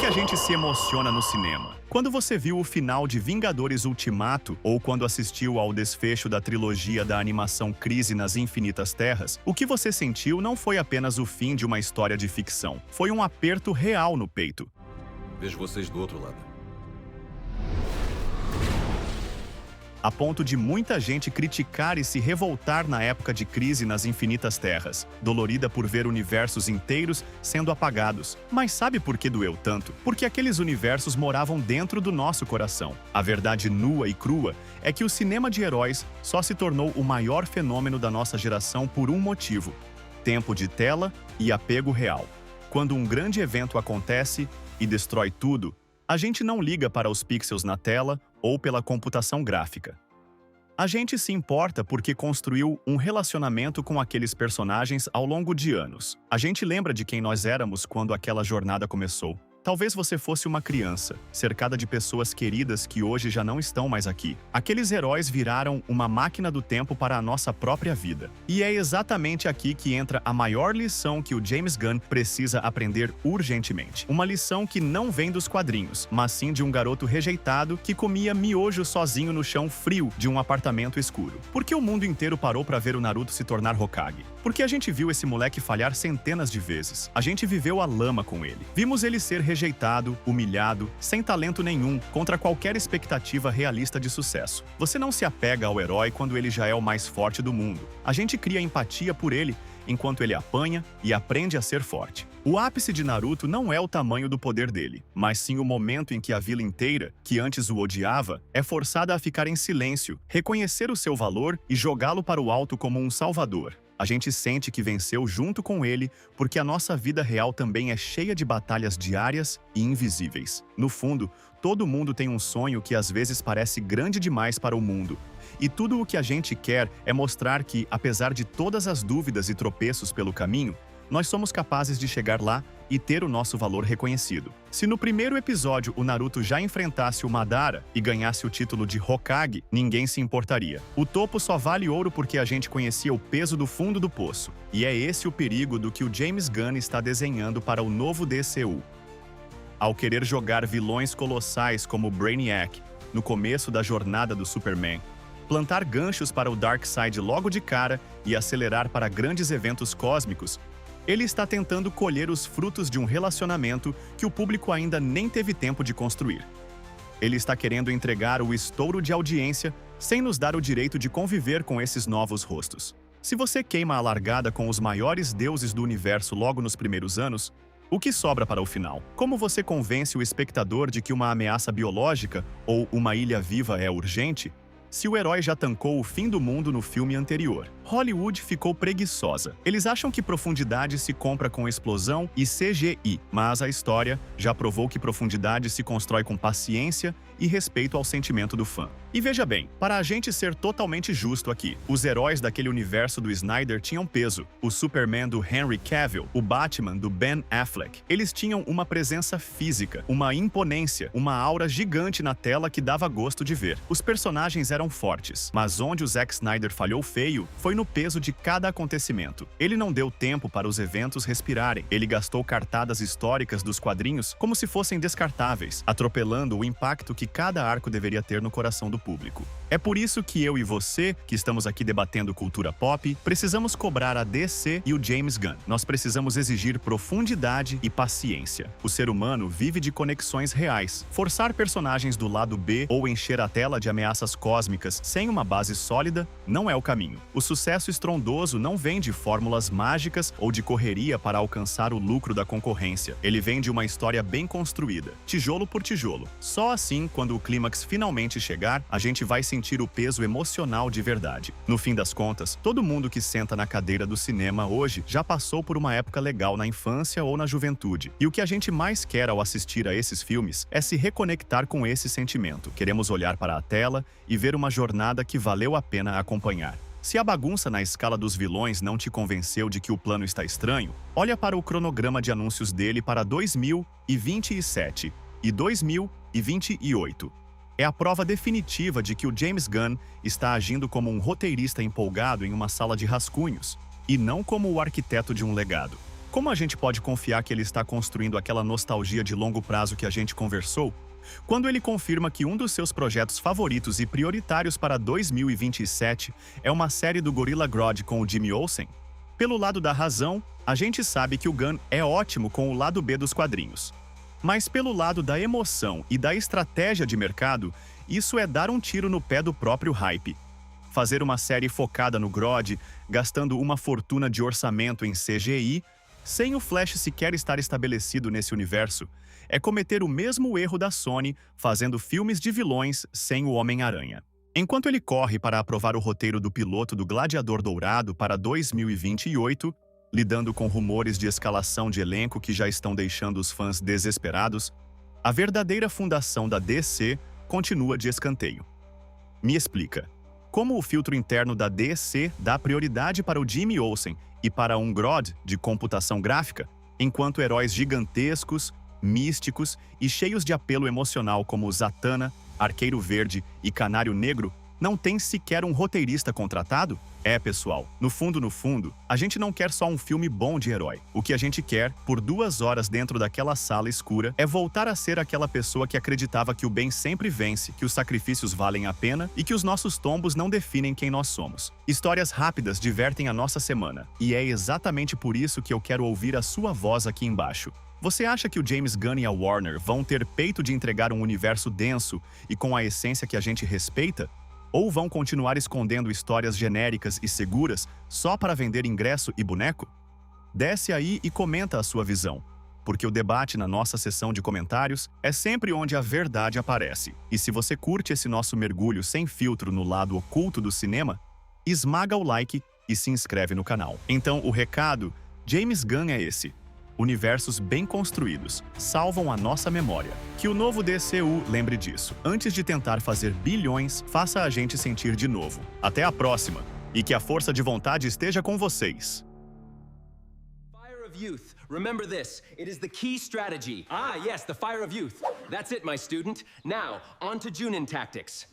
a gente se emociona no cinema? Quando você viu o final de Vingadores Ultimato ou quando assistiu ao desfecho da trilogia da animação Crise nas Infinitas Terras, o que você sentiu não foi apenas o fim de uma história de ficção. Foi um aperto real no peito. Vejo vocês do outro lado. A ponto de muita gente criticar e se revoltar na época de Crise nas Infinitas Terras, dolorida por ver universos inteiros sendo apagados. Mas sabe por que doeu tanto? Porque aqueles universos moravam dentro do nosso coração. A verdade nua e crua é que o cinema de heróis só se tornou o maior fenômeno da nossa geração por um motivo: tempo de tela e apego real. Quando um grande evento acontece e destrói tudo, a gente não liga para os pixels na tela ou pela computação gráfica. A gente se importa porque construiu um relacionamento com aqueles personagens ao longo de anos. A gente lembra de quem nós éramos quando aquela jornada começou. Talvez você fosse uma criança, cercada de pessoas queridas que hoje já não estão mais aqui. Aqueles heróis viraram uma máquina do tempo para a nossa própria vida. E é exatamente aqui que entra a maior lição que o James Gunn precisa aprender urgentemente. Uma lição que não vem dos quadrinhos, mas sim de um garoto rejeitado que comia miojo sozinho no chão frio de um apartamento escuro. Por que o mundo inteiro parou para ver o Naruto se tornar Hokage? Porque a gente viu esse moleque falhar centenas de vezes. A gente viveu a lama com ele. Vimos ele ser rejeitado, humilhado, sem talento nenhum, contra qualquer expectativa realista de sucesso. Você não se apega ao herói quando ele já é o mais forte do mundo. A gente cria empatia por ele enquanto ele apanha e aprende a ser forte. O ápice de Naruto não é o tamanho do poder dele, mas sim o momento em que a vila inteira, que antes o odiava, é forçada a ficar em silêncio, reconhecer o seu valor e jogá-lo para o alto como um salvador. A gente sente que venceu junto com ele porque a nossa vida real também é cheia de batalhas diárias e invisíveis. No fundo, todo mundo tem um sonho que às vezes parece grande demais para o mundo. E tudo o que a gente quer é mostrar que, apesar de todas as dúvidas e tropeços pelo caminho, nós somos capazes de chegar lá e ter o nosso valor reconhecido. Se no primeiro episódio o Naruto já enfrentasse o Madara e ganhasse o título de Hokage, ninguém se importaria. O topo só vale ouro porque a gente conhecia o peso do fundo do poço. E é esse o perigo do que o James Gunn está desenhando para o novo DCU. Ao querer jogar vilões colossais como Brainiac no começo da jornada do Superman, plantar ganchos para o Darkseid logo de cara e acelerar para grandes eventos cósmicos, ele está tentando colher os frutos de um relacionamento que o público ainda nem teve tempo de construir. Ele está querendo entregar o estouro de audiência sem nos dar o direito de conviver com esses novos rostos. Se você queima a largada com os maiores deuses do universo logo nos primeiros anos, o que sobra para o final? Como você convence o espectador de que uma ameaça biológica ou uma ilha viva é urgente, se o herói já tancou o fim do mundo no filme anterior? Hollywood ficou preguiçosa. Eles acham que profundidade se compra com explosão e CGI, mas a história já provou que profundidade se constrói com paciência e respeito ao sentimento do fã. E veja bem, para a gente ser totalmente justo aqui, os heróis daquele universo do Snyder tinham peso. O Superman do Henry Cavill, o Batman do Ben Affleck, eles tinham uma presença física, uma imponência, uma aura gigante na tela que dava gosto de ver. Os personagens eram fortes, mas onde o Zack Snyder falhou feio foi no peso de cada acontecimento. Ele não deu tempo para os eventos respirarem. Ele gastou cartadas históricas dos quadrinhos como se fossem descartáveis, atropelando o impacto que cada arco deveria ter no coração do público. É por isso que eu e você, que estamos aqui debatendo cultura pop, precisamos cobrar a DC e o James Gunn. Nós precisamos exigir profundidade e paciência. O ser humano vive de conexões reais. Forçar personagens do lado B ou encher a tela de ameaças cósmicas sem uma base sólida não é o caminho. O sucesso estrondoso não vem de fórmulas mágicas ou de correria para alcançar o lucro da concorrência. Ele vem de uma história bem construída, tijolo por tijolo. Só assim, quando o clímax finalmente chegar, a gente vai sentir o peso emocional de verdade. No fim das contas, todo mundo que senta na cadeira do cinema hoje já passou por uma época legal na infância ou na juventude. E o que a gente mais quer ao assistir a esses filmes é se reconectar com esse sentimento. Queremos olhar para a tela e ver uma jornada que valeu a pena acompanhar. Se a bagunça na escala dos vilões não te convenceu de que o plano está estranho, olha para o cronograma de anúncios dele para 2027 e 2028. É a prova definitiva de que o James Gunn está agindo como um roteirista empolgado em uma sala de rascunhos, e não como o arquiteto de um legado. Como a gente pode confiar que ele está construindo aquela nostalgia de longo prazo que a gente conversou? Quando ele confirma que um dos seus projetos favoritos e prioritários para 2027 é uma série do Gorilla Grodd com o Jimmy Olsen? Pelo lado da razão, a gente sabe que o Gunn é ótimo com o lado B dos quadrinhos. Mas pelo lado da emoção e da estratégia de mercado, isso é dar um tiro no pé do próprio hype. Fazer uma série focada no Grodd, gastando uma fortuna de orçamento em CGI, sem o Flash sequer estar estabelecido nesse universo, é cometer o mesmo erro da Sony fazendo filmes de vilões sem o Homem-Aranha. Enquanto ele corre para aprovar o roteiro do piloto do Gladiador Dourado para 2028, lidando com rumores de escalação de elenco que já estão deixando os fãs desesperados, a verdadeira fundação da DC continua de escanteio. Me explica, como o filtro interno da DC dá prioridade para o Jimmy Olsen e para um Grodd de computação gráfica, enquanto heróis gigantescos, místicos e cheios de apelo emocional como Zatanna, Arqueiro Verde e Canário Negro não têm sequer um roteirista contratado? Pessoal, no fundo, a gente não quer só um filme bom de herói. O que a gente quer, por 2 horas dentro daquela sala escura, é voltar a ser aquela pessoa que acreditava que o bem sempre vence, que os sacrifícios valem a pena e que os nossos tombos não definem quem nós somos. Histórias rápidas divertem a nossa semana, e é exatamente por isso que eu quero ouvir a sua voz aqui embaixo. Você acha que o James Gunn e a Warner vão ter peito de entregar um universo denso e com a essência que a gente respeita? Ou vão continuar escondendo histórias genéricas e seguras só para vender ingresso e boneco? Desce aí e comenta a sua visão, porque o debate na nossa seção de comentários é sempre onde a verdade aparece. E se você curte esse nosso mergulho sem filtro no lado oculto do cinema, esmaga o like e se inscreve no canal. Então, o recado James Gunn é esse. Universos bem construídos salvam a nossa memória. Que o novo DCU lembre disso. Antes de tentar fazer bilhões, faça a gente sentir de novo. Até a próxima! E que a força de vontade esteja com vocês. Fire of youth. Remember this. It is the key strategy. Ah, yes, the fire of youth. That's it, my student. Now, on to Junin tactics.